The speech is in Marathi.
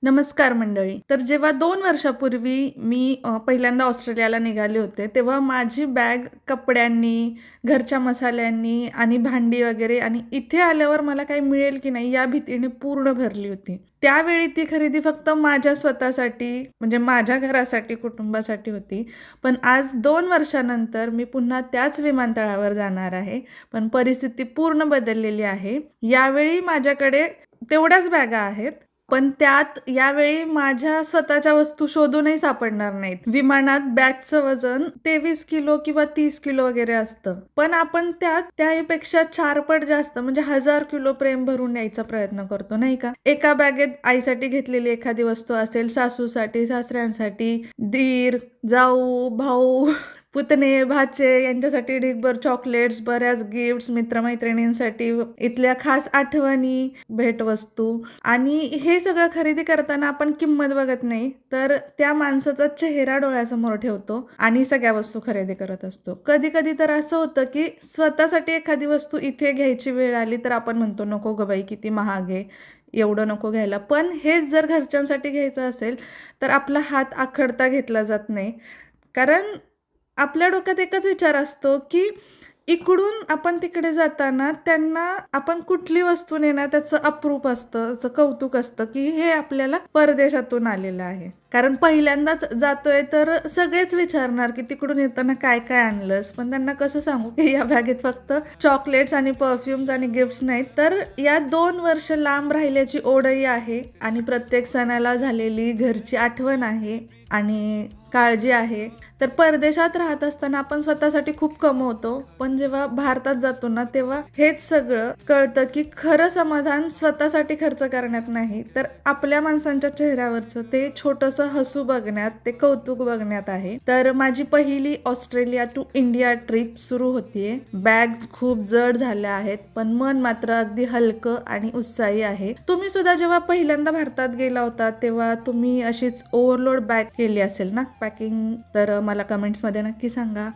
नमस्कार मंडळी. तर जेव्हा 2 वर्षापूर्वी मी पहिल्यांदा ऑस्ट्रेलियाला निघाले होते, तेव्हा माझी बॅग कपड्यांनी, घरच्या मसाल्यांनी आणि भांडी वगैरे आणि इथे आल्यावर मला काही मिळेल की नाही या भीतीने पूर्ण भरली होती. त्यावेळी ती खरेदी फक्त माझ्या स्वतःसाठी म्हणजे माझ्या घरासाठी, कुटुंबासाठी होती. पण आज 2 वर्षानंतर मी पुन्हा त्याच विमानतळावर जाणार आहे. पण परिस्थिती पूर्ण बदललेली आहे. यावेळी माझ्याकडे तेवढ्याच बॅगा आहेत. पण त्यात यावेळी माझ्या स्वतःच्या वस्तू शोधूनही सापडणार नाहीत. विमानात बॅगचं वजन 23 किलो किंवा 30 किलो वगैरे असतं. पण आपण त्यात त्यापेक्षा 4 पट जास्त म्हणजे 1000 किलो प्रेम भरून न्यायचा प्रयत्न करतो, नाही का? एका बॅगेत आईसाठी घेतलेली एखादी वस्तू असेल, सासूसाठी, सासऱ्यांसाठी, दीर, जाऊ, भाऊ, पुतणे, भाचे यांच्यासाठी ढीगभर चॉकलेट्स, बऱ्याच गिफ्ट्स, मित्रमैत्रिणींसाठी इथल्या खास आठवणी, भेटवस्तू आणि हे सगळं खरेदी करताना आपण किंमत बघत नाही, तर त्या माणसाचा चेहरा डोळ्यासमोर ठेवतो आणि सगळ्या वस्तू खरेदी करत असतो. कधी कधी तर असं होतं की स्वतःसाठी एखादी वस्तू इथे घ्यायची वेळ आली तर आपण म्हणतो नको ग बाई किती महाग आहे, एवढं नको घ्यायला. पण हेच जर घरच्यांसाठी घ्यायचं असेल तर आपला हात आखडता घेतला जात नाही. कारण आपल्या डोक्यात एकच विचार असतो की इकडून आपण तिकडे जाताना त्यांना आपण कुठली वस्तू नेणार त्याचं अप्रूप असतं, त्याचं कौतुक असतं की हे आपल्याला परदेशातून आलेलं आहे. कारण पहिल्यांदाच जातोय तर सगळेच विचारणार की तिकडून येताना काय काय आणलंस. पण त्यांना कसं सांगू की या बॅगेत फक्त चॉकलेट्स आणि परफ्युम्स आणि गिफ्ट्स नाहीत, तर या 2 वर्ष लांब राहिल्याची ओढही आहे आणि प्रत्येक सणाला झालेली घरची आठवण आहे आणि काळजी आहे. तर परदेशात राहत असताना आपण स्वतःसाठी खूप कमवतो, पण जेव्हा भारतात जातो ना तेव्हा हेच सगळं कळतं की खरं समाधान स्वतःसाठी खर्च करण्यात नाही, तर आपल्या माणसांच्या चेहऱ्यावरचं ते छोटंसं हसू बघण्यात, ते कौतुक बघण्यात आहे. तर माझी पहिली ऑस्ट्रेलिया टू इंडिया ट्रिप सुरू होतीये. बॅग्स खूप जड झाल्या आहेत, पण मन मात्र अगदी हलकं आणि उत्साही आहे. तुम्ही सुद्धा जेव्हा पहिल्यांदा भारतात गेला होता तेव्हा तुम्ही अशीच ओव्हरलोड बॅग केली असेल ना पॅकिंग, तर मला कमेंट्समध्ये नक्की सांगा.